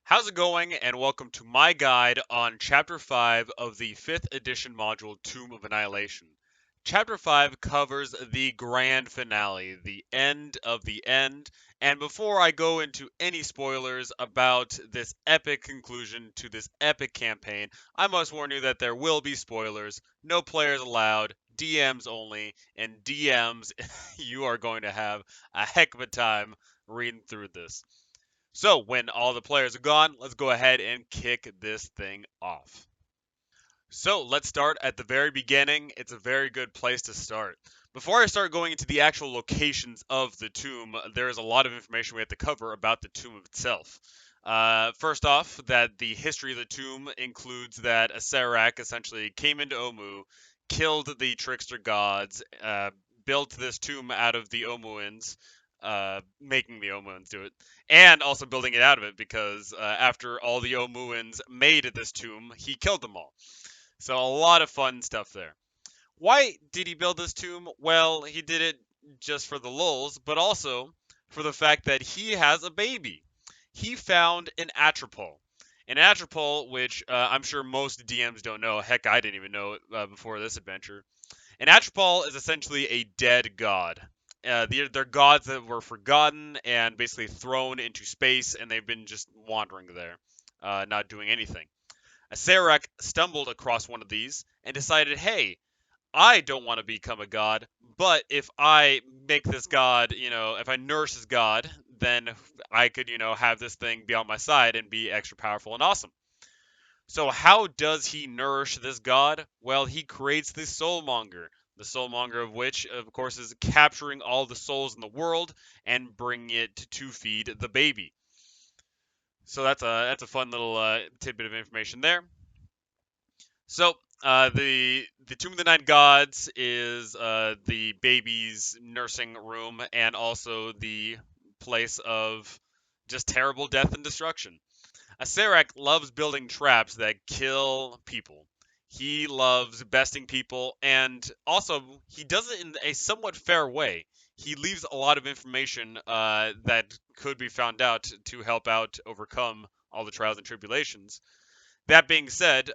How's it going? And welcome to my guide on Chapter 5 of the 5th edition module Tomb of Annihilation. Chapter 5 covers the grand finale, the end of the end, and before I go into any spoilers about this epic conclusion to this epic campaign, I must warn you that there will be spoilers, no players allowed, DMs only, and DMs, you are going to have a heck of a time reading through this. So, when all the players are gone, let's go ahead and kick this thing off. So, let's start at the very beginning. It's a very good place to start. Before I start going into the actual locations of the tomb, there is a lot of information we have to cover about the tomb itself. First off, that the history of the tomb includes that Acererak essentially came into Omu, killed the trickster gods, built this tomb out of the Omuans, making the Omuans do it, and also building it out of it because after all the Omuans made this tomb, he killed them all. So a lot of fun stuff there. Why did he build this tomb? Well, he did it just for the lulz, but also for the fact that he has a baby. He found an atropole. An atropole, which I'm sure most DMs don't know. Heck, I didn't even know it before this adventure. An atropole is essentially a dead god. They're gods that were forgotten and basically thrown into space, and they've been just wandering there, not doing anything. Acererak stumbled across one of these and decided, hey, I don't want to become a god, but if I make this god, if I nourish this god, then I could, have this thing be on my side and be extra powerful and awesome. So how does he nourish this god? Well, he creates the soulmonger. The soulmonger of which, of course, is capturing all the souls in the world and bringing it to feed the baby. So that's a fun little tidbit of information there. So the Tomb of the Nine Gods is the baby's nursing room and also the place of just terrible death and destruction. Acererak loves building traps that kill people. He loves besting people, and also he does it in a somewhat fair way. He leaves a lot of information that could be found out to help out overcome all the trials and tribulations. That being said,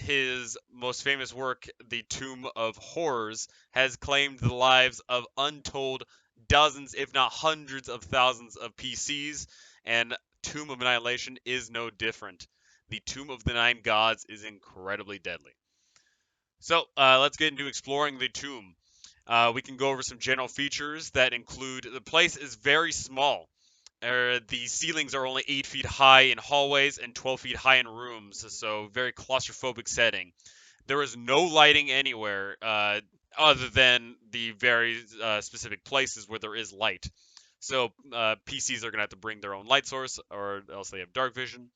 his most famous work, The Tomb of Horrors, has claimed the lives of untold dozens, if not hundreds of thousands of PCs, and Tomb of Annihilation is no different. The Tomb of the Nine Gods is incredibly deadly. So let's get into exploring the tomb. We can go over some general features that include the place is very small. The ceilings are only 8 feet high in hallways and 12 feet high in rooms, so very claustrophobic setting. There is no lighting anywhere other than the very specific places where there is light. So PCs are going to have to bring their own light source or else they have dark vision.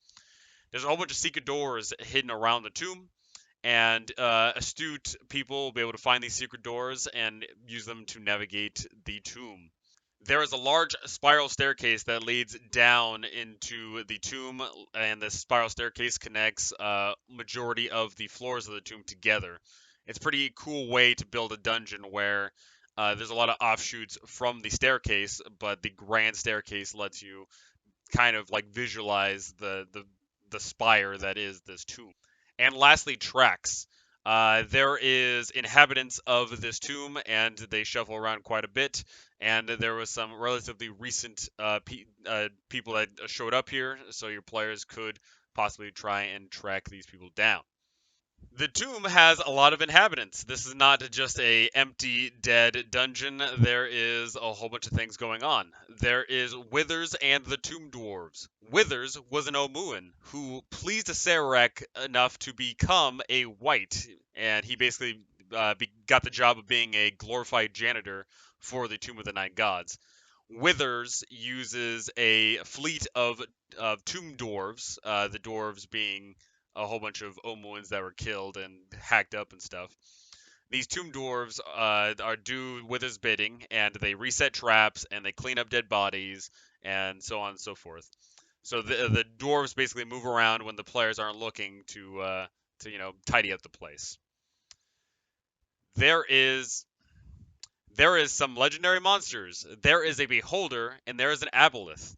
There's a whole bunch of secret doors hidden around the tomb, and astute people will be able to find these secret doors and use them to navigate the tomb. There is a large spiral staircase that leads down into the tomb, and the spiral staircase connects majority of the floors of the tomb together. It's a pretty cool way to build a dungeon where there's a lot of offshoots from the staircase, but the grand staircase lets you kind of like visualize the spire that is this tomb. And lastly, tracks. There is inhabitants of this tomb, and they shuffle around quite a bit. And there was some relatively recent people that showed up here, so your players could possibly try and track these people down. The tomb has a lot of inhabitants. This is not just a empty, dead dungeon. There is a whole bunch of things going on. There is Withers and the Tomb Dwarves. Withers was an Omuan who pleased Acererak enough to become a white, and he basically got the job of being a glorified janitor for the Tomb of the Nine Gods. Withers uses a fleet of tomb dwarves, the dwarves being a whole bunch of Omoans that were killed and hacked up and stuff. These tomb dwarves are do Withers' bidding, and they reset traps and they clean up dead bodies and so on and so forth. So the dwarves basically move around when the players aren't looking to tidy up the place. There is there is some legendary monsters. There is a beholder and there is an aboleth.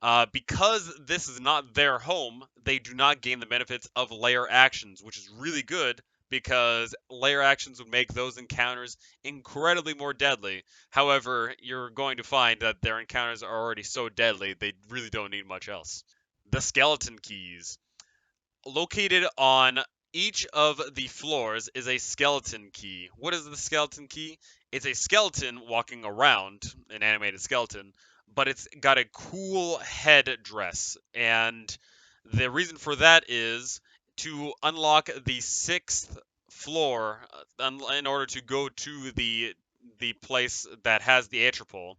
Because this is not their home, they do not gain the benefits of layer actions, which is really good because layer actions would make those encounters incredibly more deadly. However, you're going to find that their encounters are already so deadly, they really don't need much else. The skeleton keys. Located on each of the floors is a skeleton key. What is the skeleton key? It's a skeleton walking around, an animated skeleton, but it's got a cool head dress. And the reason for that is to unlock the sixth floor in order to go to the place that has the Atropole.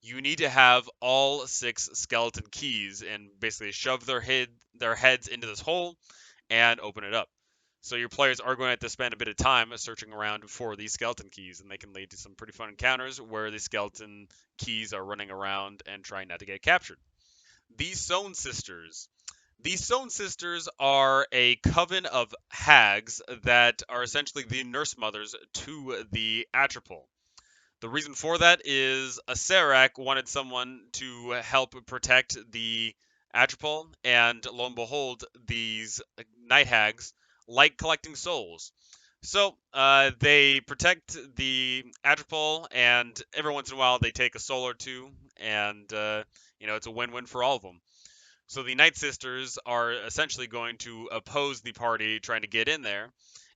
You need to have all six skeleton keys and basically shove their heads into this hole and open it up. So your players are going to have to spend a bit of time searching around for these skeleton keys, and they can lead to some pretty fun encounters where the skeleton keys are running around and trying not to get captured. These Sown Sisters. These Sown Sisters are a coven of hags that are essentially the nurse mothers to the Atropole. The reason for that is Acererak wanted someone to help protect the Atropole, and lo and behold, these night hags like collecting souls. So they protect the Atropole, and every once in a while they take a soul or two, and it's a win-win for all of them. So the Night Sisters are essentially going to oppose the party trying to get in there,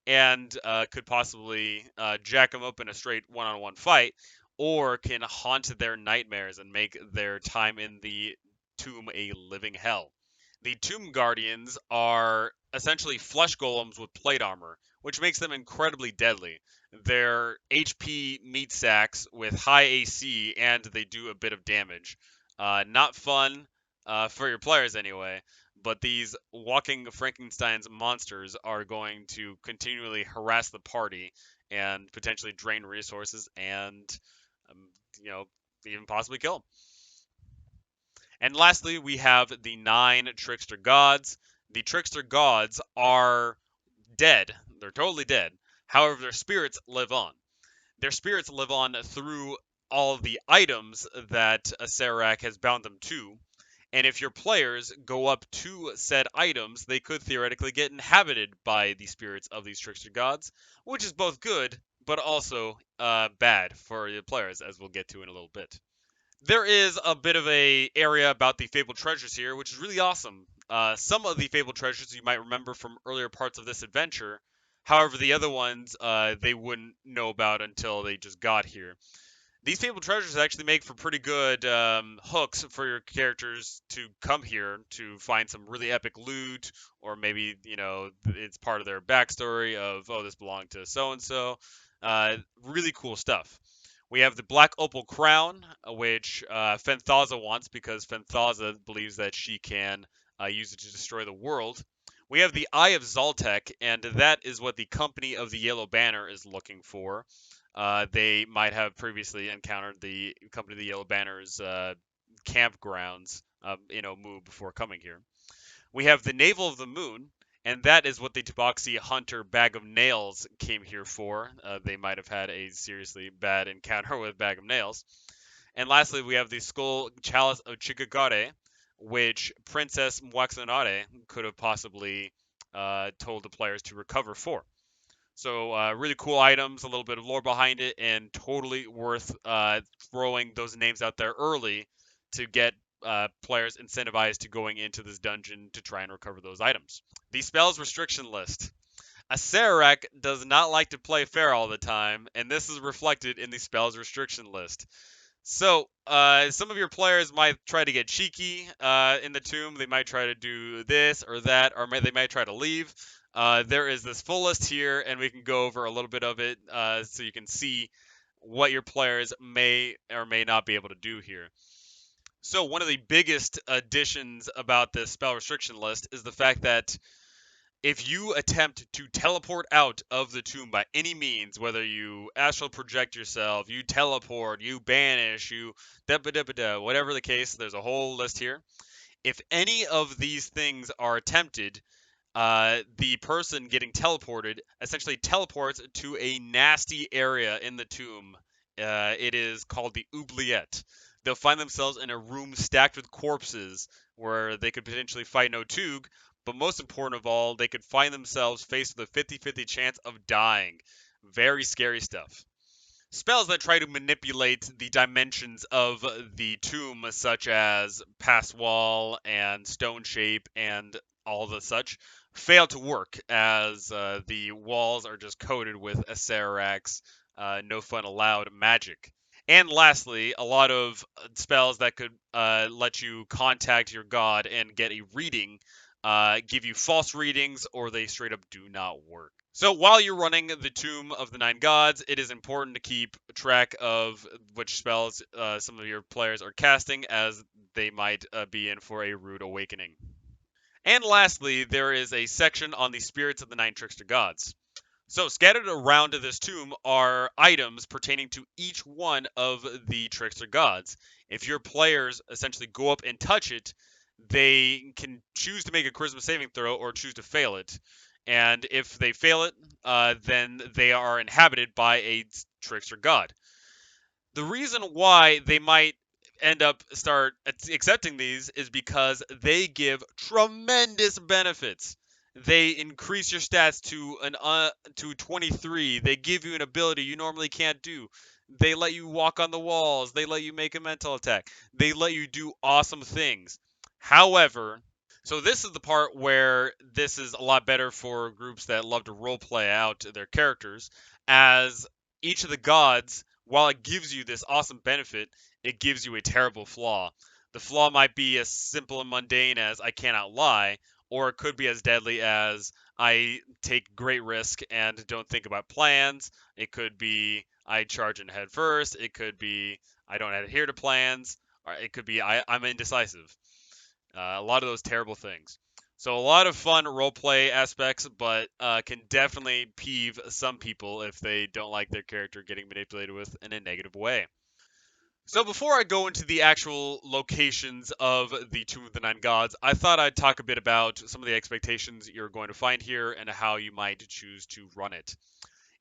and could possibly jack them up in a straight one-on-one fight, or can haunt their nightmares and make their time in the tomb a living hell. The Tomb Guardians are essentially flesh golems with plate armor, which makes them incredibly deadly. They're HP meat sacks with high AC, and they do a bit of damage. Not fun for your players anyway, but these walking Frankenstein's monsters are going to continually harass the party and potentially drain resources and, um, you know, even possibly kill them. And lastly, we have the 9 trickster gods. The trickster gods are dead. They're totally dead. However, their spirits live on. Their spirits live on through all of the items that Acererak has bound them to. And if your players go up to said items, they could theoretically get inhabited by the spirits of these trickster gods, which is both good, but also bad for the players, as we'll get to in a little bit. There is a bit of a area about the fabled treasures here, which is really awesome. Some of the fabled treasures you might remember from earlier parts of this adventure. However, the other ones they wouldn't know about until they just got here. These fabled treasures actually make for pretty good hooks for your characters to come here to find some really epic loot, or maybe it's part of their backstory of, oh, this belonged to so and so. Really cool stuff. We have the Black Opal Crown, which Fenthaza wants because Fenthaza believes that she can use it to destroy the world. We have the Eye of Zoltek, and that is what the Company of the Yellow Banner is looking for. They might have previously encountered the Company of the Yellow Banner's campgrounds in Omu before coming here. We have the Navel of the Moon, and that is what the Tabaxi Hunter Bag of Nails came here for. They might have had a seriously bad encounter with Bag of Nails. And lastly, we have the Skull Chalice of Chikagare, which Princess Mwaxanare could have possibly told the players to recover for. So really cool items, a little bit of lore behind it, and totally worth throwing those names out there early to get players incentivized to going into this dungeon to try and recover those items. The spells restriction list. Acererak does not like to play fair all the time, and this is reflected in the spells restriction list. So, some of your players might try to get cheeky in the tomb. They might try to do this or that, or they might try to leave. There is this full list here, and we can go over a little bit of it so you can see what your players may or may not be able to do here. So, one of the biggest additions about this spell restriction list is the fact that if you attempt to teleport out of the tomb by any means, whether you astral project yourself, you teleport, you banish, you whatever the case, there's a whole list here. If any of these things are attempted, the person getting teleported essentially teleports to a nasty area in the tomb. It is called the oubliette. they'll find themselves in a room stacked with corpses where they could potentially fight no Tug, but most important of all, they could find themselves faced with a 50-50 chance of dying. Very scary stuff. Spells that try to manipulate the dimensions of the tomb, such as Pass Wall and Stone Shape and all the such, fail to work as the walls are just coated with Acererak's no fun allowed magic. And lastly, a lot of spells that could let you contact your god and get a reading give you false readings or they straight up do not work. So while you're running the Tomb of the Nine Gods, it is important to keep track of which spells some of your players are casting, as they might be in for a rude awakening. And lastly, there is a section on the spirits of the nine trickster gods. So scattered around this tomb are items pertaining to each one of the trickster gods. If your players essentially go up and touch it, they can choose to make a charisma saving throw or choose to fail it. And if they fail it, then they are inhabited by a trickster god. The reason why they might end up start accepting these is because they give tremendous benefits. They increase your stats to 23. They give you an ability you normally can't do. They let you walk on the walls. They let you make a mental attack. They let you do awesome things. However, so this is the part where this is a lot better for groups that love to role play out their characters, as each of the gods, while it gives you this awesome benefit, it gives you a terrible flaw. The flaw might be as simple and mundane as I cannot lie, or it could be as deadly as I take great risk and don't think about plans. It could be I charge in head first. It could be I don't adhere to plans. Or it could be I'm indecisive. A lot of those terrible things. So a lot of fun roleplay aspects, but can definitely peeve some people if they don't like their character getting manipulated with in a negative way. So before I go into the actual locations of the Tomb of the Nine Gods, I thought I'd talk a bit about some of the expectations you're going to find here and how you might choose to run it.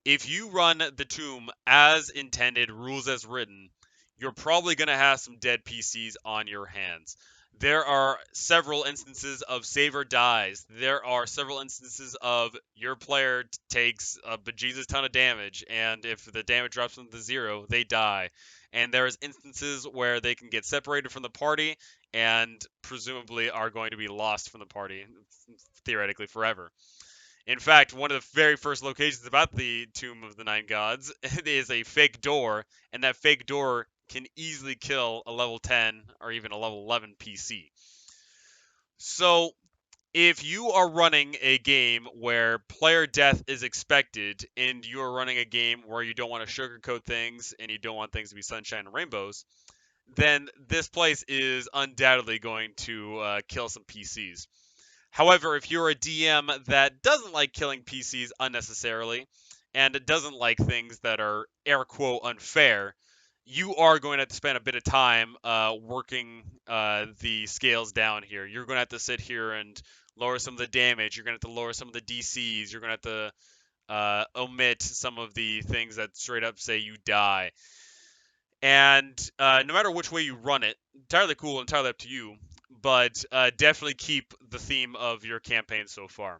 If you run the tomb as intended, rules as written, you're probably going to have some dead PCs on your hands. There are several instances of save or dies. There are several instances of your player takes a bejesus ton of damage, and if the damage drops them to zero, they die. And there's instances where they can get separated from the party and presumably are going to be lost from the party, theoretically forever. In fact, one of the very first locations about the Tomb of the Nine Gods is a fake door, and that fake door can easily kill a level 10 or even a level 11 PC. So, if you are running a game where player death is expected, and you are running a game where you don't want to sugarcoat things and you don't want things to be sunshine and rainbows, then this place is undoubtedly going to kill some PCs. However, if you're a DM that doesn't like killing PCs unnecessarily and doesn't like things that are air quote unfair, you are going to have to spend a bit of time working the scales down here. You're going to have to sit here and lower some of the damage. You're going to have to lower some of the DCs. You're going to have to omit some of the things that straight up say you die. And no matter which way you run it, entirely cool, entirely up to you. But definitely keep the theme of your campaign so far.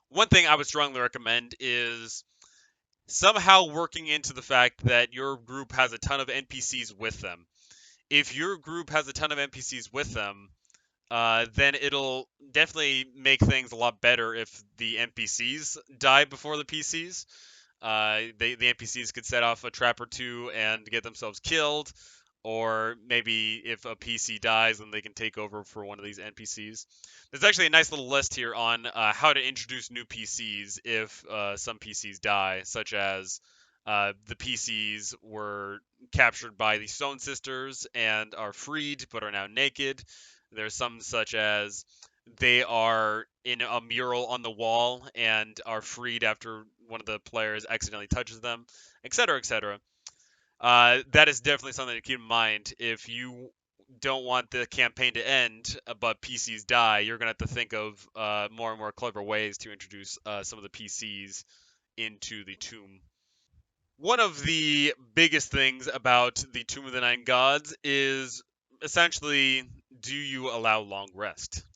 One thing I would strongly recommend is somehow working into the fact that your group has a ton of NPCs with them. If your group has a ton of NPCs with them, then it'll definitely make things a lot better if the NPCs die before the PCs. The NPCs could set off a trap or two and get themselves killed, or maybe if a PC dies, then they can take over for one of these NPCs. There's actually a nice little list here on how to introduce new PCs if some PCs die, such as the PCs were captured by the Stone Sisters and are freed but are now naked. There's some such as they are in a mural on the wall and are freed after one of the players accidentally touches them, etc., etc. That is definitely something to keep in mind. If you don't want the campaign to end, but PCs die, you're going to have to think of more and more clever ways to introduce some of the PCs into the tomb. One of the biggest things about the Tomb of the Nine Gods is essentially, do you allow long rest?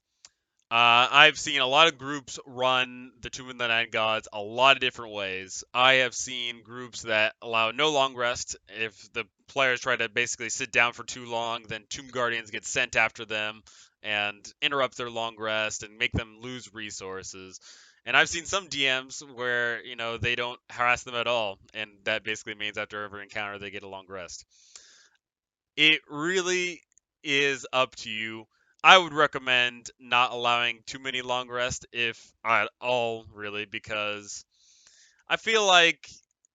I've seen a lot of groups run the Tomb of the Nine Gods a lot of different ways. I have seen groups that allow no long rest. If the players try to basically sit down for too long, then Tomb Guardians get sent after them and interrupt their long rest and make them lose resources. And I've seen some DMs where, they don't harass them at all, and that basically means after every encounter they get a long rest. It really is up to you. I would recommend not allowing too many long rests, if at all, really, because I feel like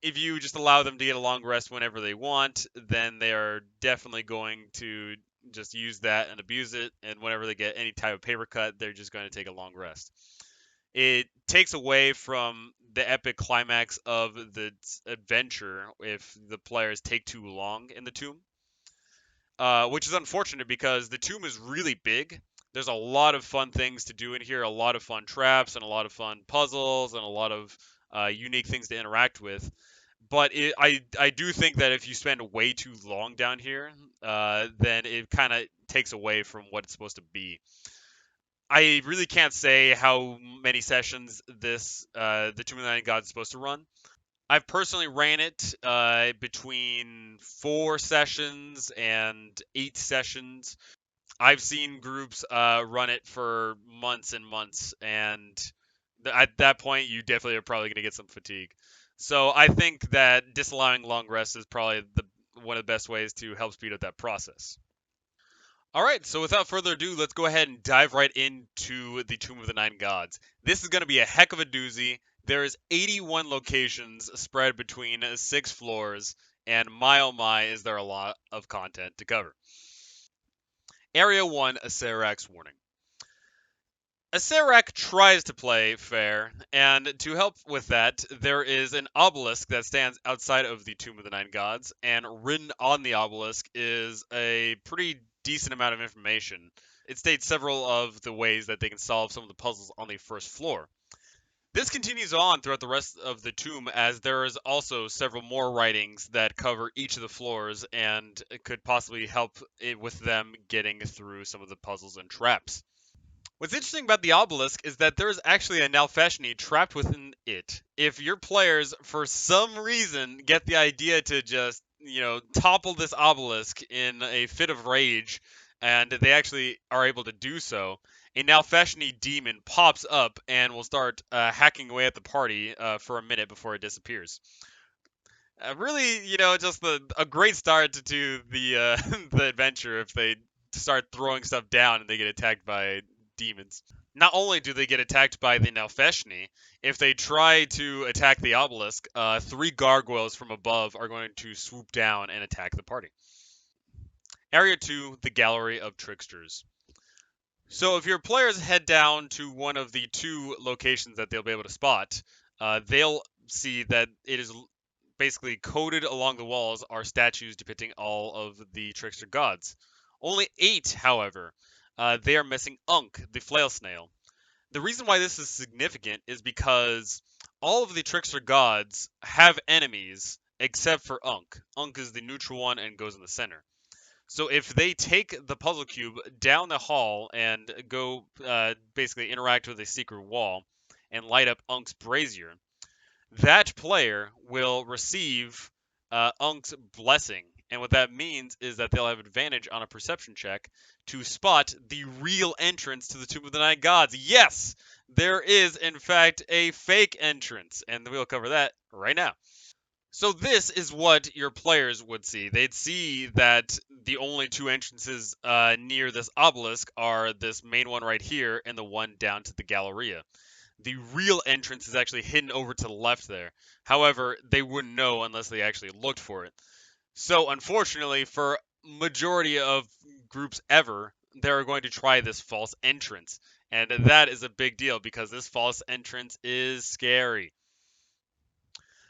if you just allow them to get a long rest whenever they want, then they are definitely going to just use that and abuse it. And whenever they get any type of paper cut, they're just going to take a long rest. It takes away from the epic climax of the adventure if the players take too long in the tomb, which is unfortunate because the tomb is really big. There's a lot of fun things to do in here, a lot of fun traps, and a lot of fun puzzles, and a lot of unique things to interact with. But I do think that if you spend way too long down here, then it kind of takes away from what it's supposed to be. I really can't say how many sessions the Tomb of the Nine Gods is supposed to run. I've personally ran it between 4 sessions and 8 sessions. I've seen groups run it for months and months, and at that point, you definitely are probably going to get some fatigue. So I think that disallowing long rests is probably one of the best ways to help speed up that process. All right, so without further ado, let's go ahead and dive right into the Tomb of the Nine Gods. This is going to be a heck of a doozy. There is 81 locations spread between 6 floors, and my oh my, is there a lot of content to cover. Area 1, Acererak's Warning. Acererak tries to play fair, and to help with that, there is an obelisk that stands outside of the Tomb of the Nine Gods, and written on the obelisk is a pretty decent amount of information. It states several of the ways that they can solve some of the puzzles on the first floor. This continues on throughout the rest of the tomb, as there is also several more writings that cover each of the floors and could possibly help it with them getting through some of the puzzles and traps. What's interesting about the obelisk is that there's actually a Nalfashni trapped within it. If your players, for some reason, get the idea to just, topple this obelisk in a fit of rage, and they actually are able to do so, a Nalfashni demon pops up and will start hacking away at the party for a minute before it disappears. Really, just a great start to the the adventure if they start throwing stuff down and they get attacked by demons. Not only do they get attacked by the Nalfeshni, if they try to attack the obelisk, 3 gargoyles from above are going to swoop down and attack the party. Area 2, the Gallery of Tricksters. So if your players head down to one of the 2 locations that they'll be able to spot, they'll see that it is basically coated along the walls are statues depicting all of the trickster gods. Only 8, however, they are missing Unk, the flail snail. The reason why this is significant is because all of the trickster gods have enemies except for Unk. Unk is the neutral one and goes in the center. So if they take the puzzle cube down the hall and go basically interact with a secret wall and light up Unk's brazier, that player will receive Unk's blessing. And what that means is that they'll have advantage on a perception check to spot the real entrance to the Tomb of the Nine Gods. Yes, there is, in fact, a fake entrance, and we'll cover that right now. So this is what your players would see. They'd see that the only 2 entrances near this obelisk are this main one right here and the one down to the Galleria. The real entrance is actually hidden over to the left there. However, they wouldn't know unless they actually looked for it. So unfortunately, for majority of groups ever, they're going to try this false entrance. And that is a big deal because this false entrance is scary.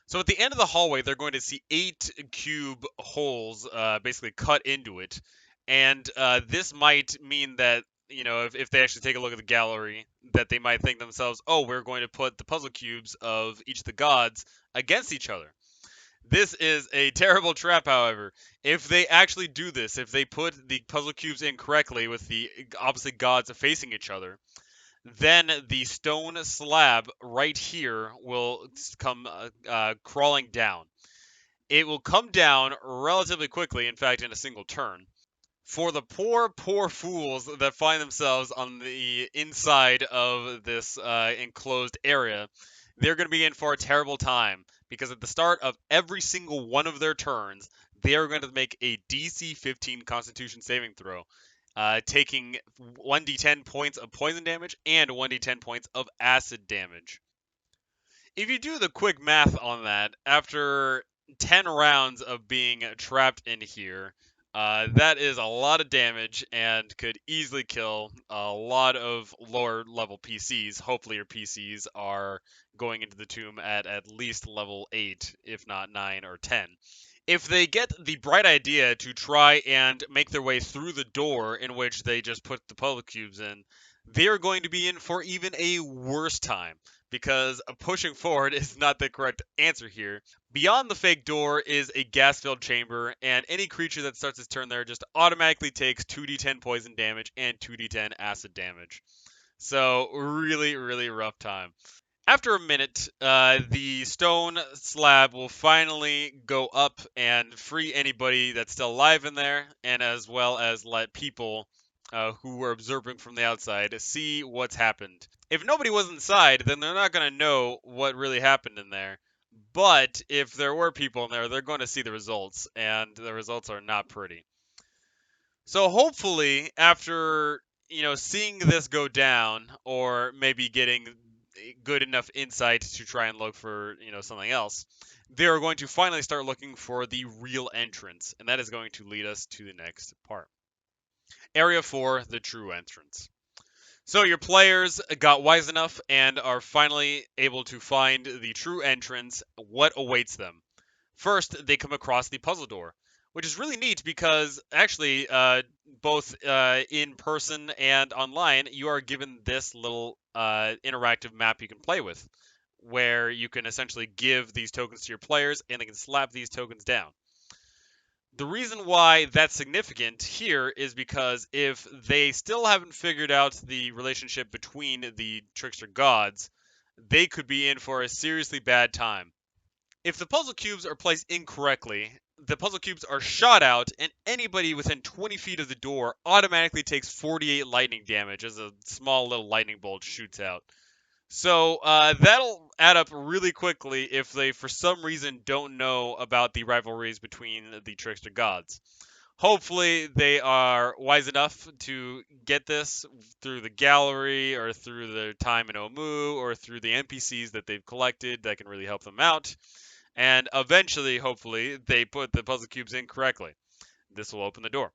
So at the end of the hallway, they're going to see 8 cube holes basically cut into it. And this might mean that, if they actually take a look at the gallery, that they might think themselves, oh, we're going to put the puzzle cubes of each of the gods against each other. This is a terrible trap, however. If they actually do this, if they put the puzzle cubes in correctly with the opposite gods facing each other, then the stone slab right here will come crawling down. It will come down relatively quickly, in fact, in a single turn. For the poor, poor fools that find themselves on the inside of this enclosed area, they're going to be in for a terrible time because at the start of every single one of their turns, they are going to make a DC 15 Constitution saving throw, taking 1d10 points of poison damage and 1d10 points of acid damage. If you do the quick math on that, after 10 rounds of being trapped in here, that is a lot of damage and could easily kill a lot of lower level PCs. Hopefully, your PCs are going into the tomb at least level 8, if not 9 or 10. If they get the bright idea to try and make their way through the door in which they just put the puzzle cubes in, they're going to be in for even a worse time because pushing forward is not the correct answer here. Beyond the fake door is a gas-filled chamber, and any creature that starts its turn there just automatically takes 2d10 poison damage and 2d10 acid damage. So really, really rough time. After a minute, the stone slab will finally go up and free anybody that's still alive in there, and as well as let people who were observing from the outside see what's happened. If nobody was inside, then they're not going to know what really happened in there. But if there were people in there, they're going to see the results, and the results are not pretty. So hopefully, after seeing this go down, or maybe getting good enough insight to try and look for something else, they are going to finally start looking for the real entrance, and that is going to lead us to the next part. Area 4, the true entrance. So your players got wise enough and are finally able to find the true entrance. What awaits them? First, they come across the puzzle door, which is really neat because actually, both in person and online, you are given this little interactive map you can play with, where you can essentially give these tokens to your players and they can slap these tokens down. The reason why that's significant here is because if they still haven't figured out the relationship between the trickster gods, they could be in for a seriously bad time. If the puzzle cubes are placed incorrectly, the puzzle cubes are shot out, and anybody within 20 feet of the door automatically takes 48 lightning damage as a small little lightning bolt shoots out. So that'll add up really quickly if they, for some reason, don't know about the rivalries between the trickster gods. Hopefully, they are wise enough to get this through the gallery or through their time in Omu or through the NPCs that they've collected that can really help them out. And eventually, hopefully, they put the puzzle cubes in correctly. This will open the door.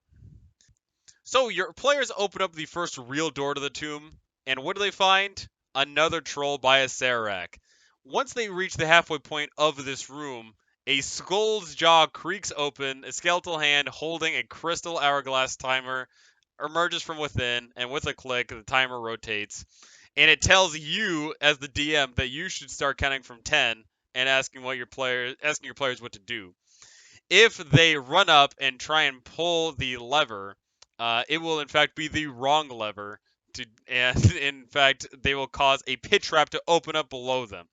So your players open up the first real door to the tomb, and what do they find? Another troll by Acererak. Once they reach the halfway point of this room, a skull's jaw creaks open, a skeletal hand holding a crystal hourglass timer emerges from within, and with a click, the timer rotates. And it tells you, as the DM, that you should start counting from 10 and asking your players what to do. If they run up and try and pull the lever, it will in fact be the wrong lever, and in fact they will cause a pit trap to open up below them.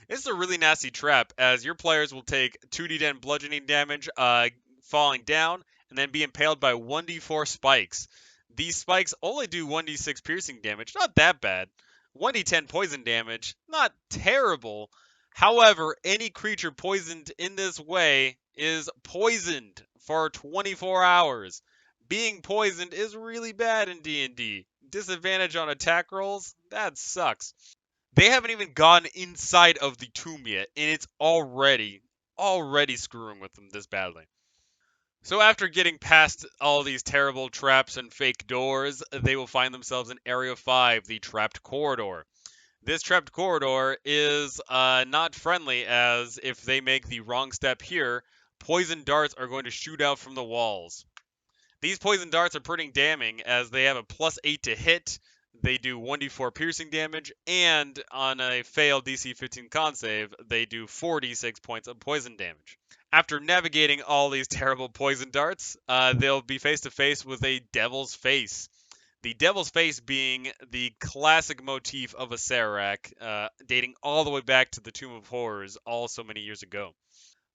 This is a really nasty trap, as your players will take 2d10 bludgeoning damage falling down, and then be impaled by 1d4 spikes. These spikes only do 1d6 piercing damage, not that bad. 1d10 poison damage, not terrible. However, any creature poisoned in this way is poisoned for 24 hours. Being poisoned is really bad in D&D. Disadvantage on attack rolls? That sucks. They haven't even gone inside of the tomb yet, and it's already screwing with them this badly. So after getting past all these terrible traps and fake doors, they will find themselves in Area 5, the trapped corridor. This trapped corridor is not friendly, as if they make the wrong step here, poison darts are going to shoot out from the walls. These poison darts are pretty damning, as they have a +8 to hit. they do 1d4 piercing damage, and on a failed DC 15 con save, they do 4d6 points of poison damage. After navigating all these terrible poison darts, they'll be face to face with a Devil's Face. The Devil's Face being the classic motif of Acererak, dating all the way back to the Tomb of Horrors all so many years ago.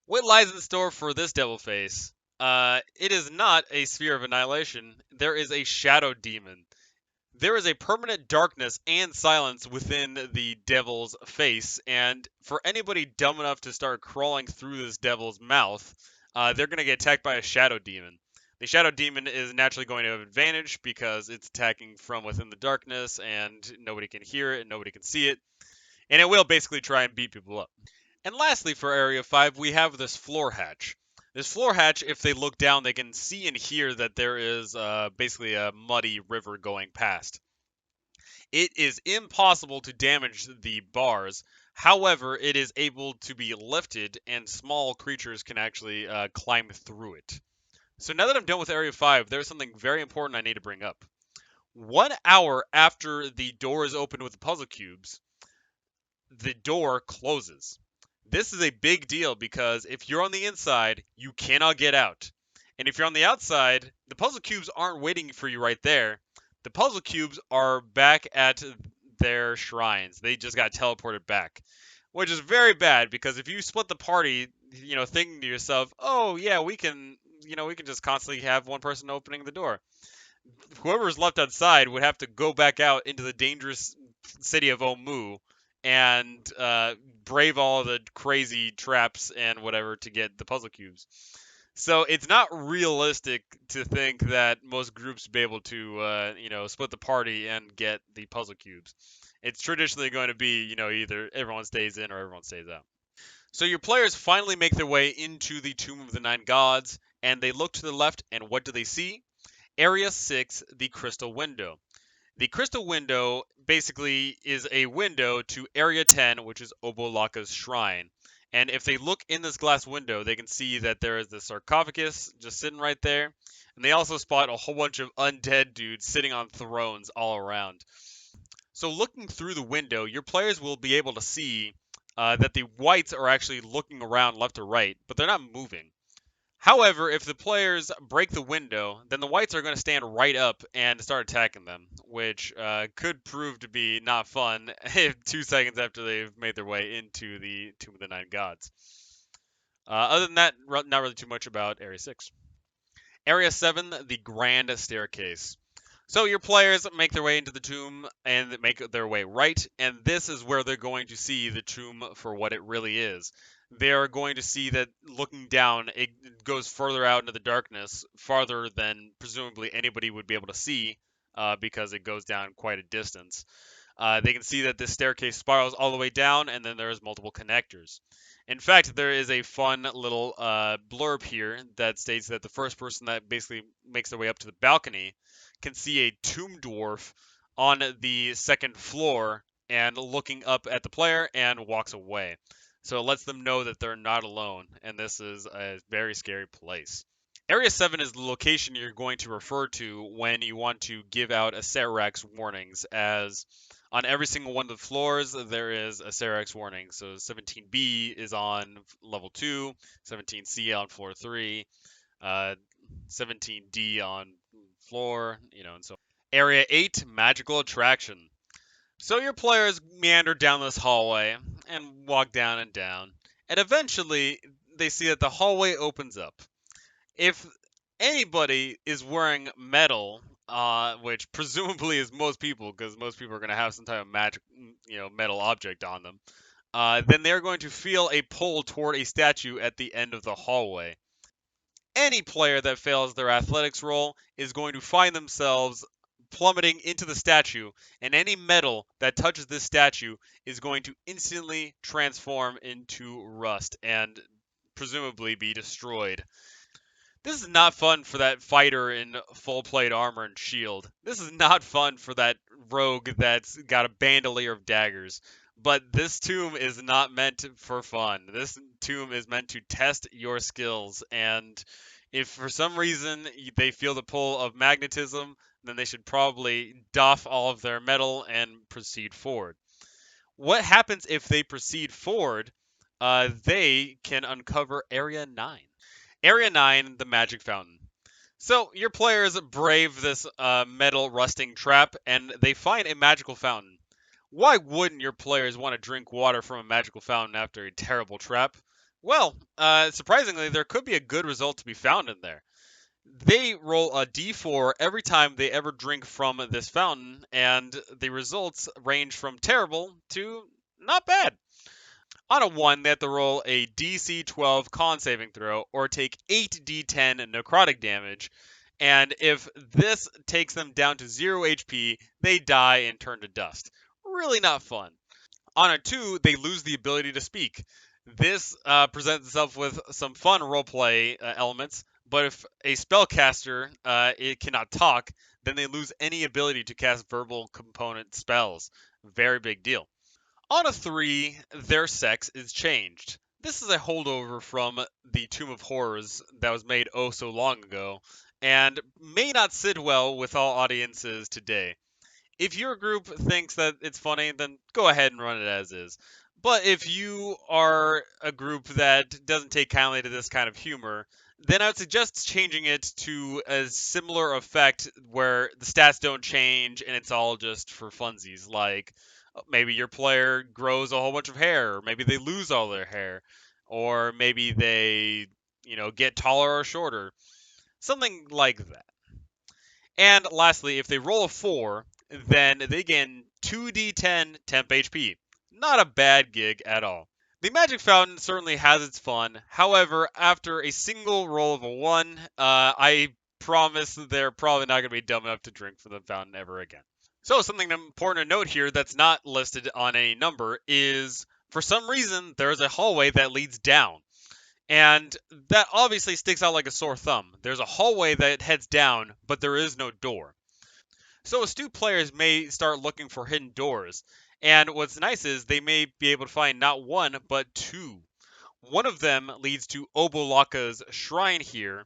What lies in store for this Devil Face? It is not a Sphere of Annihilation. There is a Shadow Demon. There is a permanent darkness and silence within the devil's face, and for anybody dumb enough to start crawling through this devil's mouth, they're going to get attacked by a shadow demon. The shadow demon is naturally going to have advantage because it's attacking from within the darkness, and nobody can hear it, and nobody can see it, and it will basically try and beat people up. And lastly, for Area 5, we have this floor hatch. This floor hatch, if they look down, they can see and hear that there is basically a muddy river going past. It is impossible to damage the bars. However, it is able to be lifted, and small creatures can actually climb through it. So now that I'm done with Area 5, there's something very important I need to bring up. 1 hour after the door is opened with the puzzle cubes, the door closes. This is a big deal because if you're on the inside, you cannot get out. And if you're on the outside, the puzzle cubes aren't waiting for you right there. The puzzle cubes are back at their shrines. They just got teleported back, which is very bad because if you split the party, thinking to yourself, "Oh yeah, we can just constantly have one person opening the door." Whoever's left outside would have to go back out into the dangerous city of Omu and brave all the crazy traps and whatever to get the puzzle cubes. So it's not realistic to think that most groups be able to, split the party and get the puzzle cubes. It's traditionally going to be, either everyone stays in or everyone stays out. So your players finally make their way into the Tomb of the Nine Gods, and they look to the left, and what do they see? Area 6, the Crystal Window. The Crystal Window basically is a window to Area 10, which is Obo'laka's shrine. And if they look in this glass window, they can see that there is the sarcophagus just sitting right there. And they also spot a whole bunch of undead dudes sitting on thrones all around. So looking through the window, your players will be able to see that the whites are actually looking around left to right, but they're not moving. However, if the players break the window, then the whites are going to stand right up and start attacking them, which could prove to be not fun 2 seconds after they've made their way into the Tomb of the Nine Gods. Other than that, not really too much about Area 6. Area 7, the Grand Staircase. So your players make their way into the tomb and make their way right, and this is where they're going to see the tomb for what it really is. They are going to see that looking down, it goes further out into the darkness, farther than presumably anybody would be able to see, because it goes down quite a distance. They can see that this staircase spirals all the way down, and then there's multiple connectors. In fact, there is a fun little blurb here that states that the first person that basically makes their way up to the balcony can see a tomb dwarf on the second floor and looking up at the player and walks away. So it lets them know that they're not alone, and this is a very scary place. Area 7 is the location you're going to refer to when you want to give out Acererak's warnings, as on every single one of the floors there is Acererak's warning. So 17B is on level 2, 17C on floor 3, 17D on floor, and so on. Area 8, Magical Attraction. So your players meander down this hallway and walk down and down, and eventually they see that the hallway opens up. If anybody is wearing metal, which presumably is most people, because most people are going to have some type of magic, metal object on them, then they're going to feel a pull toward a statue at the end of the hallway. Any player that fails their athletics roll is going to find themselves plummeting into the statue, and any metal that touches this statue is going to instantly transform into rust and presumably be destroyed. This is not fun for that fighter in full plate armor and shield. This is not fun for that rogue that's got a bandolier of daggers. But this tomb is not meant for fun. This tomb is meant to test your skills. And if for some reason they feel the pull of magnetism, then they should probably doff all of their metal and proceed forward. What happens if they proceed forward? They can uncover Area 9. Area 9, the Magic Fountain. So your players brave this metal rusting trap, and they find a magical fountain. Why wouldn't your players want to drink water from a magical fountain after a terrible trap? Well, surprisingly, there could be a good result to be found in there. They roll a d4 every time they ever drink from this fountain, and the results range from terrible to not bad. On a 1, they have to roll a DC 12 con saving throw or take 8d10 necrotic damage. And if this takes them down to 0 HP, they die and turn to dust. Really not fun. On a 2, they lose the ability to speak. This presents itself with some fun roleplay elements, but if a spellcaster it cannot talk, then they lose any ability to cast verbal component spells. Very big deal. On a 3, their sex is changed. This is a holdover from the Tomb of Horrors that was made oh so long ago, and may not sit well with all audiences today. If your group thinks that it's funny, then go ahead and run it as is. But if you are a group that doesn't take kindly to this kind of humor, then I would suggest changing it to a similar effect where the stats don't change and it's all just for funsies. Like maybe your player grows a whole bunch of hair, or maybe they lose all their hair, or maybe they, get taller or shorter. Something like that. And lastly, if they roll a 4, then they gain 2d10 temp HP. Not a bad gig at all. The Magic Fountain certainly has its fun. However, after a single roll of a 1, I promise they're probably not going to be dumb enough to drink from the fountain ever again. So something important to note here that's not listed on any number is, for some reason, there is a hallway that leads down. And that obviously sticks out like a sore thumb. There's a hallway that heads down, but there is no door. So astute players may start looking for hidden doors. And what's nice is they may be able to find not one, but 2. One of them leads to Obo'laka's shrine here.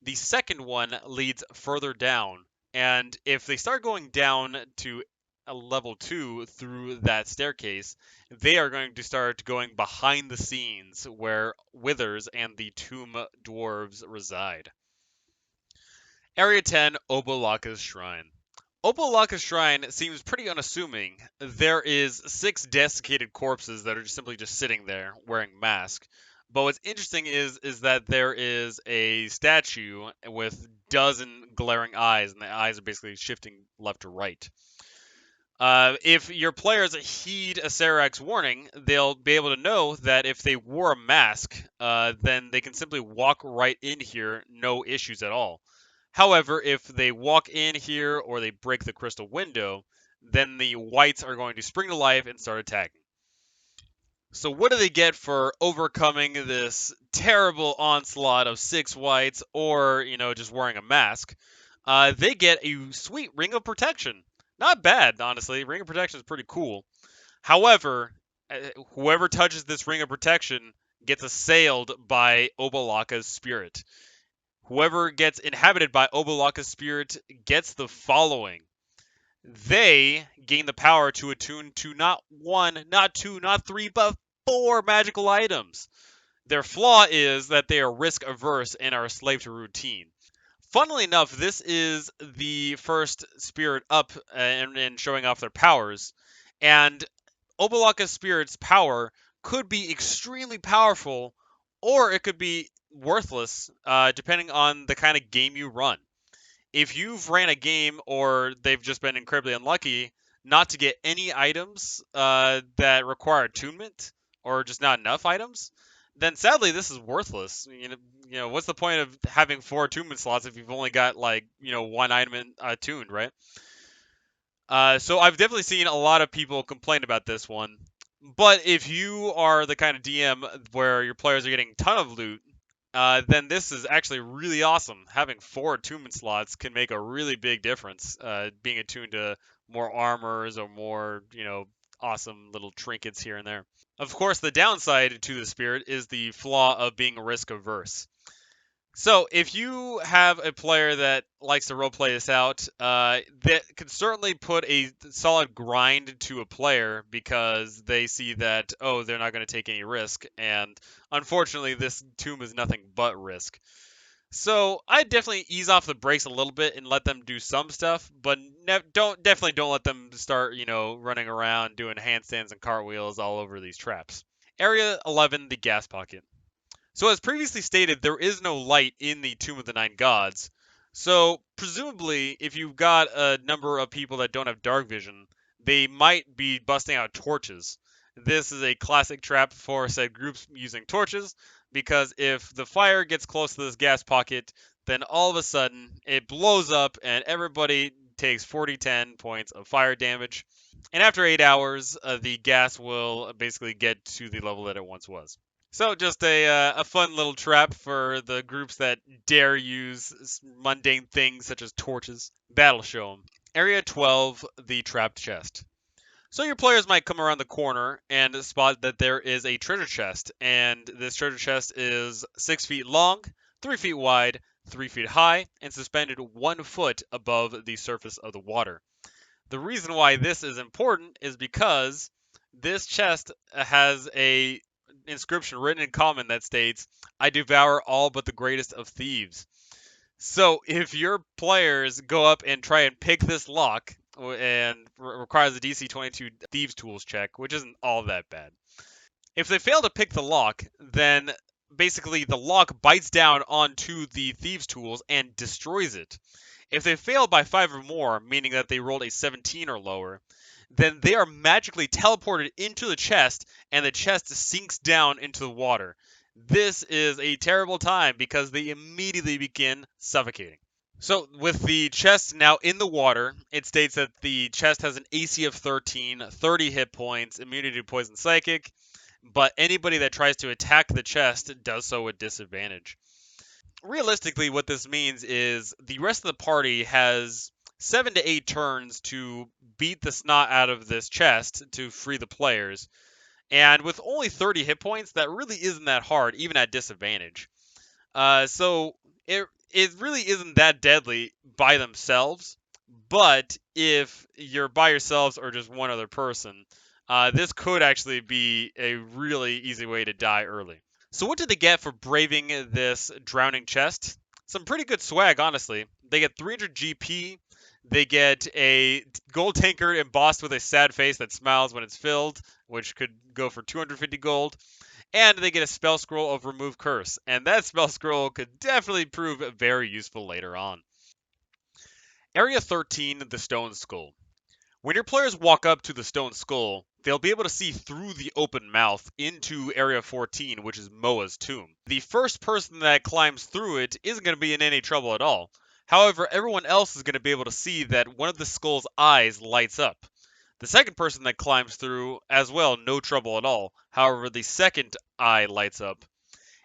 The second one leads further down. And if they start going down to a level 2 through that staircase, they are going to start going behind the scenes where Withers and the Tomb Dwarves reside. Area 10, Obo'laka's Shrine. Obo'laka's Shrine seems pretty unassuming. There is 6 desiccated corpses that are simply just sitting there wearing masks. But what's interesting is that there is a statue with dozen glaring eyes, and the eyes are basically shifting left to right. If your players heed Acererak's warning, they'll be able to know that if they wore a mask, then they can simply walk right in here, no issues at all. However, if they walk in here or they break the crystal window, then the whites are going to spring to life and start attacking. So what do they get for overcoming this terrible onslaught of 6 whites or, just wearing a mask? They get a sweet Ring of Protection. Not bad, honestly. Ring of Protection is pretty cool. However, whoever touches this Ring of Protection gets assailed by Obo'laka's spirit. Whoever gets inhabited by Obo'laka's spirit gets the following. They gain the power to attune to not 1, not 2, not 3, but 4 magical items. Their flaw is that they are risk averse and are a slave to routine. Funnily enough, this is the first spirit up and showing off their powers. And Obo'laka's spirit's power could be extremely powerful, or it could be worthless, depending on the kind of game you run. If you've ran a game or they've just been incredibly unlucky not to get any items that require attunement or just not enough items, then sadly this is worthless. What's the point of having 4 attunement slots if you've only got 1 item attuned, right? So I've definitely seen a lot of people complain about this one. But if you are the kind of DM where your players are getting a ton of loot, then this is actually really awesome. Having 4 attunement slots can make a really big difference, being attuned to more armors or more, awesome little trinkets here and there. Of course, the downside to the spirit is the flaw of being risk averse. So, if you have a player that likes to roleplay this out, that can certainly put a solid grind to a player because they see that, oh, they're not going to take any risk, and unfortunately, this tomb is nothing but risk. So, I definitely ease off the brakes a little bit and let them do some stuff, but don't let them start, running around doing handstands and cartwheels all over these traps. Area 11, the gas pocket. So, as previously stated, there is no light in the Tomb of the Nine Gods. So, presumably, if you've got a number of people that don't have dark vision, they might be busting out torches. This is a classic trap for said groups using torches, because if the fire gets close to this gas pocket, then all of a sudden it blows up and everybody takes 40-10 points of fire damage. And after 8 hours, the gas will basically get to the level that it once was. So just a fun little trap for the groups that dare use mundane things such as torches. That'll show them. Area 12, the trapped chest. So your players might come around the corner and spot that there is a treasure chest, and this treasure chest is 6 feet long, 3 feet wide, 3 feet high, and suspended 1 foot above the surface of the water. The reason why this is important is because this chest has a inscription written in common that states, "I devour all but the greatest of thieves." So if your players go up and try and pick this lock and requires a DC 22 Thieves Tools check, which isn't all that bad. If they fail to pick the lock, then basically the lock bites down onto the Thieves Tools and destroys it. If they fail by 5 or more, meaning that they rolled a 17 or lower, then they are magically teleported into the chest and the chest sinks down into the water. This is a terrible time because they immediately begin suffocating. So, with the chest now in the water, it states that the chest has an AC of 13, 30 hit points, immunity to poison psychic, but anybody that tries to attack the chest does so with disadvantage. Realistically, what this means is the rest of the party has 7 to 8 turns to beat the snot out of this chest to free the players. And with only 30 hit points, that really isn't that hard, even at disadvantage. So it really isn't that deadly by themselves. But if you're by yourselves or just one other person, this could actually be a really easy way to die early. So what did they get for braving this drowning chest? Some pretty good swag, honestly. They get 300 GP. They get a gold tankard embossed with a sad face that smiles when it's filled, which could go for 250 gold. And they get a spell scroll of Remove Curse, and that spell scroll could definitely prove very useful later on. Area 13, the Stone Skull. When your players walk up to the stone skull, they'll be able to see through the open mouth into Area 14, which is Moa's tomb. The first person that climbs through it isn't going to be in any trouble at all. However, everyone else is going to be able to see that one of the skull's eyes lights up. The second person that climbs through, as well, no trouble at all. However, the second eye lights up.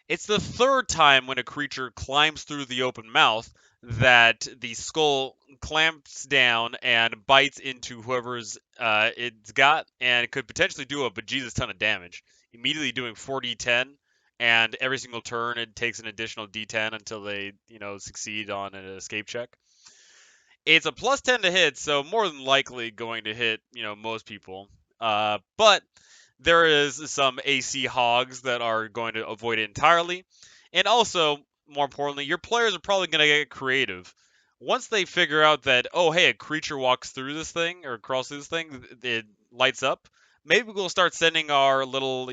It's the third time when a creature climbs through the open mouth that the skull clamps down and bites into whoever's it's got, and it could potentially do a bejesus ton of damage, immediately doing 4d10, and every single turn it takes an additional d10 until they, succeed on an escape check. It's a plus 10 to hit, so more than likely going to hit, most people. But there is some AC hogs that are going to avoid it entirely. And also, more importantly, your players are probably going to get creative. Once they figure out that, oh, hey, a creature walks through this thing or crawls through this thing, it lights up. Maybe we'll start sending our little,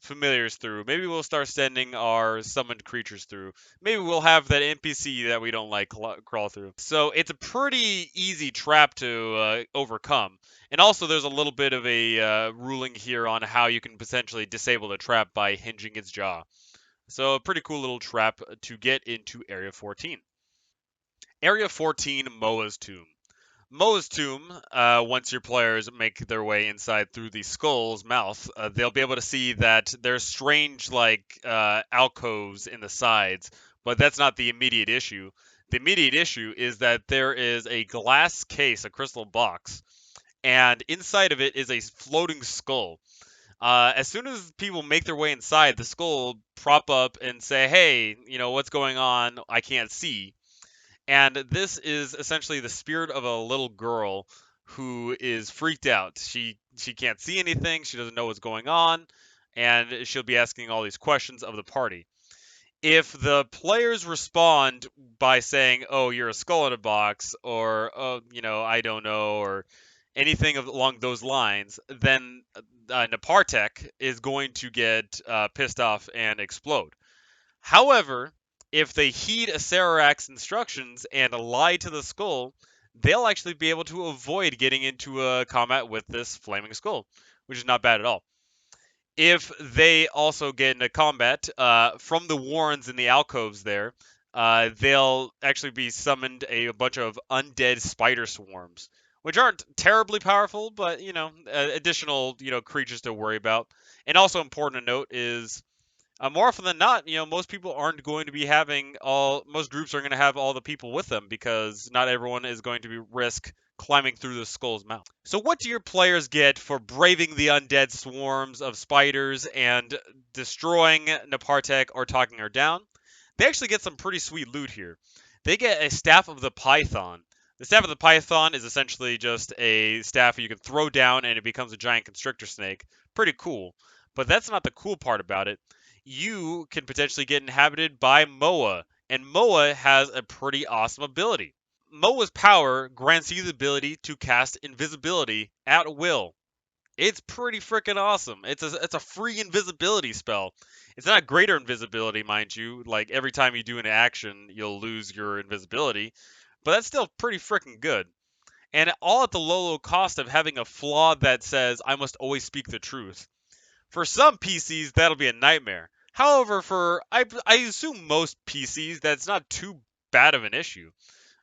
familiars through. Maybe we'll start sending our summoned creatures through. Maybe we'll have that NPC that we don't like crawl through. So it's a pretty easy trap to overcome. And also, there's a little bit of a ruling here on how you can potentially disable the trap by hinging its jaw. So a pretty cool little trap to get into Area 14. Area 14, Moa's Tomb. Moa's Tomb, once your players make their way inside through the skull's mouth, they'll be able to see that there's strange, alcoves in the sides, but that's not the immediate issue. The immediate issue is that there is a glass case, a crystal box, and inside of it is a floating skull. As soon as people make their way inside, the skull will prop up and say, "Hey, what's going on? I can't see." And this is essentially the spirit of a little girl who is freaked out. She can't see anything. She doesn't know what's going on, and she'll be asking all these questions of the party. If the players respond by saying, "Oh, you're a skull in a box," or "Oh, I don't know," or anything along those lines, then Napartek is going to get pissed off and explode. However, if they heed Acererak's instructions and lie to the skull, they'll actually be able to avoid getting into a combat with this flaming skull, which is not bad at all. If they also get into combat from the warrens in the alcoves there, they'll actually be summoned a bunch of undead spider swarms, which aren't terribly powerful, but additional creatures to worry about. And also important to note is more often than not, most people aren't going to be having all. Most groups are going to have all the people with them because not everyone is going to be risk climbing through the skull's mouth. So, what do your players get for braving the undead swarms of spiders and destroying Napartek or talking her down? They actually get some pretty sweet loot here. They get a staff of the Python. The staff of the Python is essentially just a staff you can throw down and it becomes a giant constrictor snake. Pretty cool. But that's not the cool part about it. You can potentially get inhabited by Moa, and Moa has a pretty awesome ability. Moa's power grants you the ability to cast invisibility at will. It's pretty freaking awesome. It's a free invisibility spell. It's not greater invisibility, mind you. Like every time you do an action, you'll lose your invisibility, but that's still pretty freaking good. And all at the low cost of having a flaw that says I must always speak the truth. For some PCs, that'll be a nightmare. However, I assume most PCs, that's not too bad of an issue.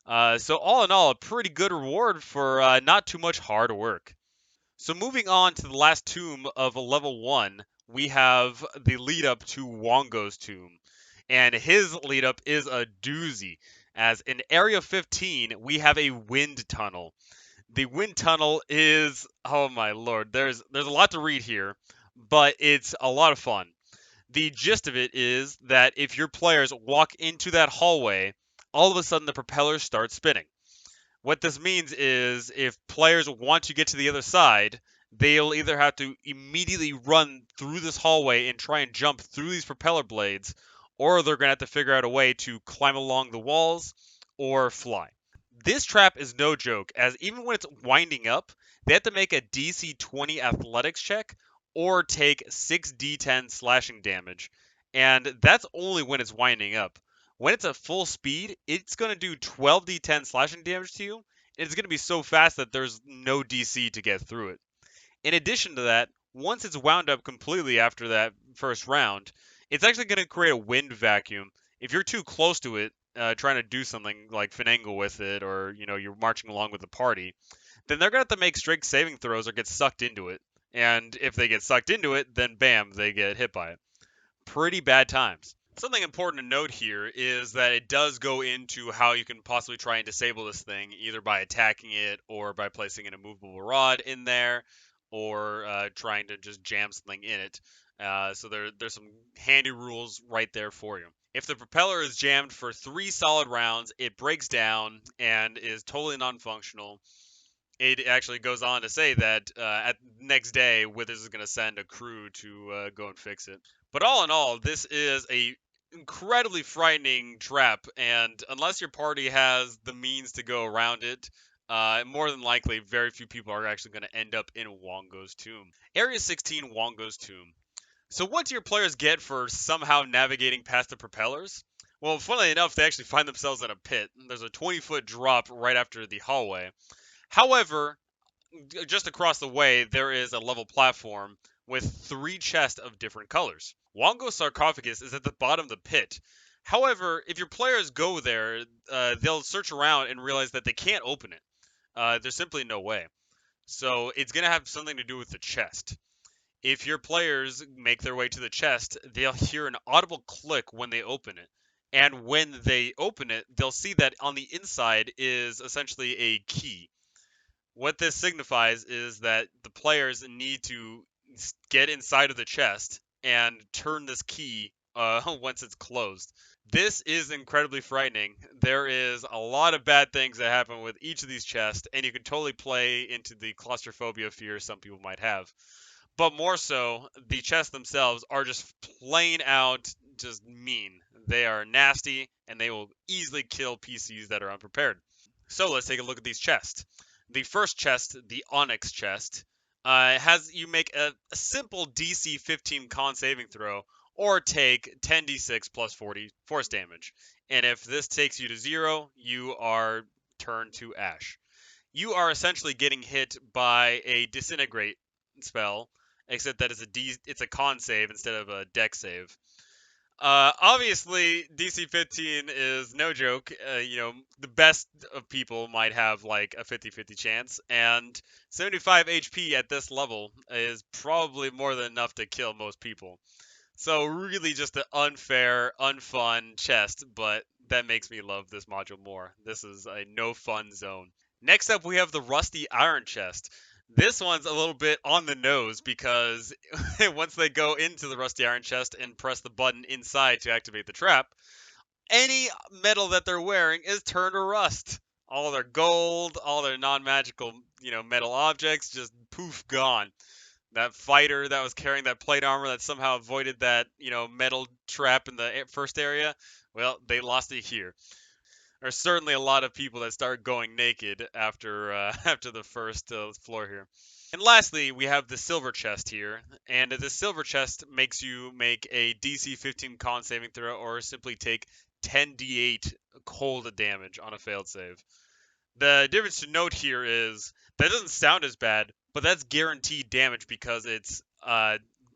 So all in all, a pretty good reward for not too much hard work. So moving on to the last tomb of level 1, we have the lead up to Wongo's tomb. And his lead up is a doozy. As in Area 15, we have a wind tunnel. The wind tunnel is, oh my lord, there's a lot to read here, but it's a lot of fun. The gist of it is that if your players walk into that hallway, all of a sudden the propellers start spinning. What this means is if players want to get to the other side, they'll either have to immediately run through this hallway and try and jump through these propeller blades, or they're going to have to figure out a way to climb along the walls or fly. This trap is no joke, as even when it's winding up, they have to make a DC 20 athletics check or take 6d10 slashing damage, and that's only when it's winding up. When it's at full speed, it's going to do 12d10 slashing damage to you, and it's going to be so fast that there's no DC to get through it. In addition to that, once it's wound up completely after that first round, it's actually going to create a wind vacuum. If you're too close to it, trying to do something like finagle with it, or you're marching along with the party, then they're going to have to make strength saving throws or get sucked into it. And if they get sucked into it, then bam, they get hit by it. Pretty bad times. Something important to note here is that it does go into how you can possibly try and disable this thing, either by attacking it or by placing an immovable rod in there, or trying to just jam something in it. So there's some handy rules right there for you. If the propeller is jammed for 3 solid rounds, it breaks down and is totally non-functional. It actually goes on to say that at next day, Withers is going to send a crew to go and fix it. But all in all, this is a incredibly frightening trap, and unless your party has the means to go around it, more than likely, very few people are actually going to end up in Wongo's tomb. Area 16, Wongo's tomb. So what do your players get for somehow navigating past the propellers? Well, funnily enough, they actually find themselves in a pit. There's a 20-foot drop right after the hallway. However, just across the way, there is a level platform with 3 chests of different colors. Wongo's sarcophagus is at the bottom of the pit. However, if your players go there, they'll search around and realize that they can't open it. There's simply no way. So it's going to have something to do with the chest. If your players make their way to the chest, they'll hear an audible click when they open it. And when they open it, they'll see that on the inside is essentially a key. What this signifies is that the players need to get inside of the chest and turn this key once it's closed. This is incredibly frightening. There is a lot of bad things that happen with each of these chests, and you can totally play into the claustrophobia fear some people might have. But more so, the chests themselves are just plain out just mean. They are nasty, and they will easily kill PCs that are unprepared. So let's take a look at these chests. The first chest, the Onyx chest, has you make a simple DC 15 con saving throw or take 10d6 plus 40 force damage. And if this takes you to 0, you are turned to ash. You are essentially getting hit by a disintegrate spell, except that it's a con save instead of a dex save. Obviously, DC 15 is no joke. The best of people might have like a 50-50 chance, and 75 HP at this level is probably more than enough to kill most people. So really just an unfair, unfun chest, but that makes me love this module more. This is a no fun zone. Next up, we have the Rusty Iron Chest. This one's a little bit on the nose because once they go into the Rusty Iron Chest and press the button inside to activate the trap, any metal that they're wearing is turned to rust. All their gold, all their non-magical, metal objects just poof gone. That fighter that was carrying that plate armor that somehow avoided that, metal trap in the first area, well, they lost it here. There's certainly a lot of people that start going naked after after the first floor here. And lastly, we have the silver chest here, and the silver chest makes you make a DC 15 con saving throw or simply take 10d8 cold damage on a failed save. The difference to note here is that doesn't sound as bad, but that's guaranteed damage because it's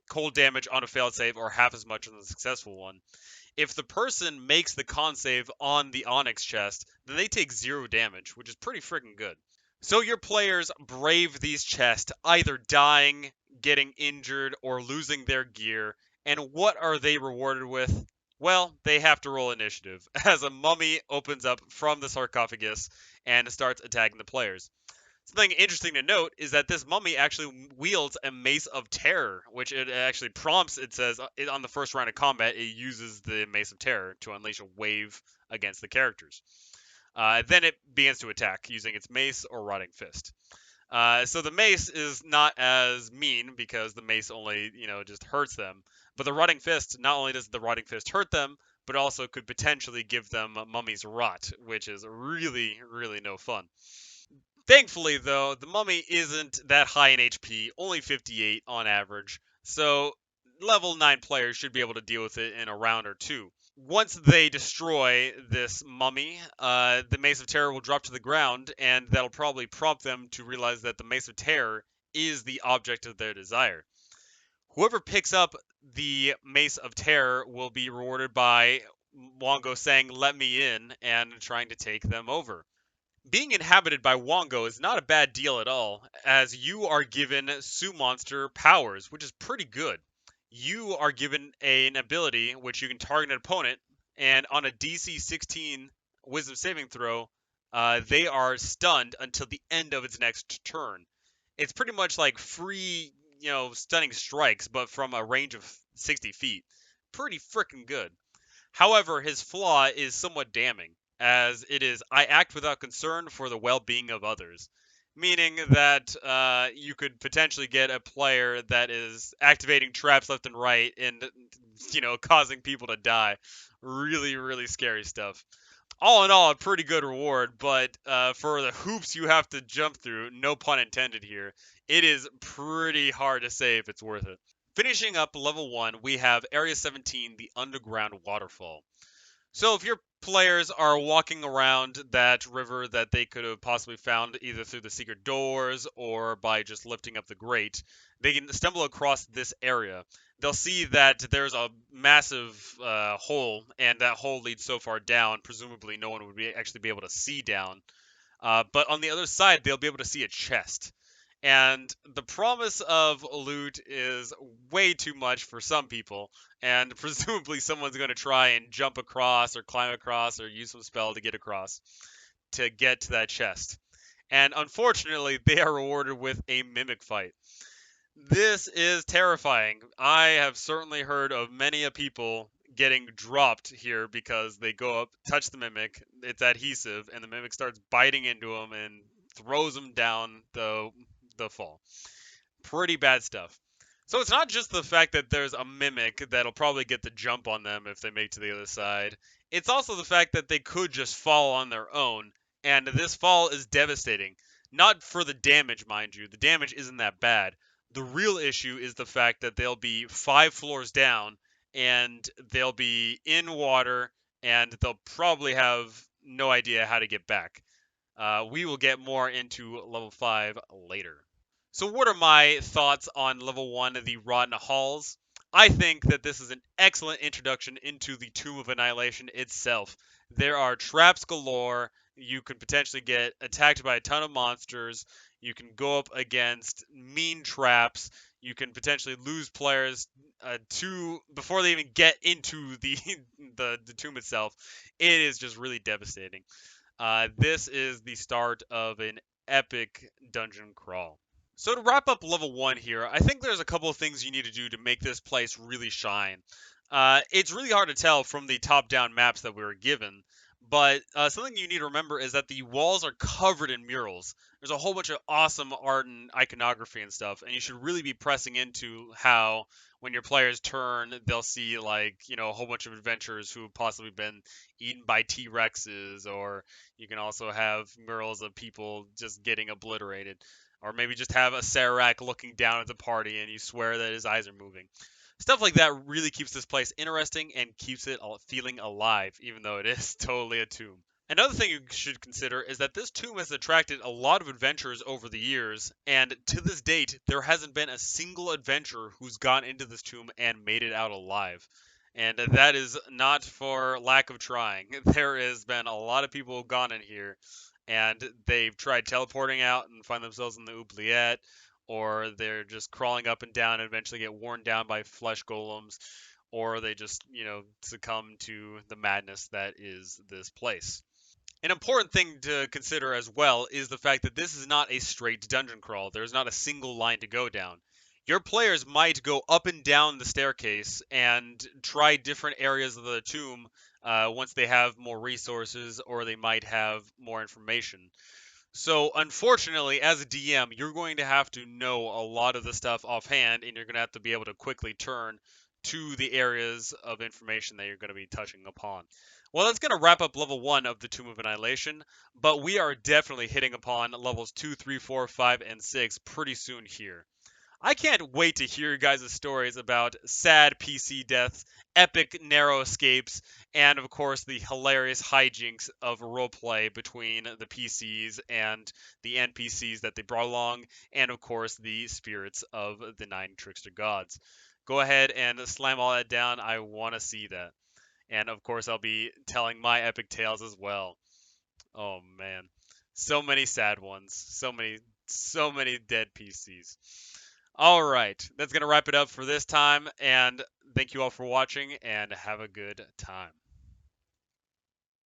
cold damage on a failed save or half as much on the successful one. If the person makes the con save on the Onyx chest, then they take 0 damage, which is pretty freaking good. So your players brave these chests, either dying, getting injured, or losing their gear. And what are they rewarded with? Well, they have to roll initiative, as a mummy opens up from the sarcophagus and starts attacking the players. Something interesting to note is that this mummy actually wields a Mace of Terror, which it actually prompts. It says on the first round of combat, it uses the Mace of Terror to unleash a wave against the characters. Then it begins to attack using its mace or rotting fist. So the mace is not as mean because the mace only, just hurts them. But the rotting fist, not only does the rotting fist hurt them, but also could potentially give them mummy's rot, which is really, really no fun. Thankfully, though, the mummy isn't that high in HP, only 58 on average. So level 9 players should be able to deal with it in a round or two. Once they destroy this mummy, the Mace of Terror will drop to the ground, and that'll probably prompt them to realize that the Mace of Terror is the object of their desire. Whoever picks up the Mace of Terror will be rewarded by Wongo saying, "Let me in," and trying to take them over. Being inhabited by Wongo is not a bad deal at all, as you are given Sue Monster powers, which is pretty good. You are given an ability which you can target an opponent, and on a DC 16 Wisdom saving throw, they are stunned until the end of its next turn. It's pretty much like free, stunning strikes, but from a range of 60 feet. Pretty freaking good. However, his flaw is somewhat damning, as it is, "I act without concern for the well-being of others," meaning that you could potentially get a player that is activating traps left and right and, causing people to die. Really, really scary stuff. All in all, a pretty good reward, but for the hoops you have to jump through, no pun intended here, it is pretty hard to say if it's worth it. Finishing up level 1, we have Area 17, the Underground Waterfall. So if your players are walking around that river that they could have possibly found either through the secret doors or by just lifting up the grate, they can stumble across this area. They'll see that there's a massive hole, and that hole leads so far down, presumably no one would actually be able to see down. But on the other side, they'll be able to see a chest. And the promise of loot is way too much for some people, and presumably someone's going to try and jump across or climb across or use some spell to get across to get to that chest. And unfortunately, they are rewarded with a mimic fight. This is terrifying. I have certainly heard of many a people getting dropped here because they go up, touch the mimic, it's adhesive, and the mimic starts biting into them and throws them down the fall. Pretty bad stuff. So it's not just the fact that there's a mimic that'll probably get the jump on them if they make to the other side. It's also the fact that they could just fall on their own, and this fall is devastating. Not for the damage, mind you. The damage isn't that bad. The real issue is the fact that they'll be 5 floors down, and they'll be in water, and they'll probably have no idea how to get back. We will get more into level 5 later. So, what are my thoughts on level 1 of the Rotten Halls? I think that this is an excellent introduction into the Tomb of Annihilation itself. There are traps galore. You could potentially get attacked by a ton of monsters. You can go up against mean traps. You can potentially lose players to before they even get into the, the tomb itself. It is just really devastating. This is the start of an epic dungeon crawl. So to wrap up level 1 here, I think there's a couple of things you need to do to make this place really shine. It's really hard to tell from the top-down maps that we were given, but something you need to remember is that the walls are covered in murals. There's a whole bunch of awesome art and iconography and stuff, and you should really be pressing into how when your players turn, they'll see like, a whole bunch of adventurers who have possibly been eaten by T-Rexes, or you can also have murals of people just getting obliterated. Or maybe just have a Acererak looking down at the party and you swear that his eyes are moving. Stuff like that really keeps this place interesting and keeps it feeling alive, even though it is totally a tomb. Another thing you should consider is that this tomb has attracted a lot of adventurers over the years, and to this date, there hasn't been a single adventurer who's gone into this tomb and made it out alive. And that is not for lack of trying. There has been a lot of people who've gone in here, and they've tried teleporting out and find themselves in the oubliette, or they're just crawling up and down and eventually get worn down by flesh golems, or they just, succumb to the madness that is this place. An important thing to consider as well is the fact that this is not a straight dungeon crawl. There's not a single line to go down. Your players might go up and down the staircase and try different areas of the tomb once they have more resources or they might have more information. So, unfortunately, as a DM, you're going to have to know a lot of the stuff offhand, and you're going to have to be able to quickly turn to the areas of information that you're going to be touching upon. Well, that's going to wrap up level 1 of the Tomb of Annihilation, but we are definitely hitting upon levels 2, 3, 4, 5, and 6 pretty soon here. I can't wait to hear your guys' stories about sad PC deaths, epic narrow escapes, and of course the hilarious hijinks of roleplay between the PCs and the NPCs that they brought along, and of course the spirits of the 9 trickster gods. Go ahead and slam all that down. I want to see that. And of course, I'll be telling my epic tales as well. Oh man, so many sad ones, so many dead PCs. All right, that's going to wrap it up for this time. And thank you all for watching and have a good time.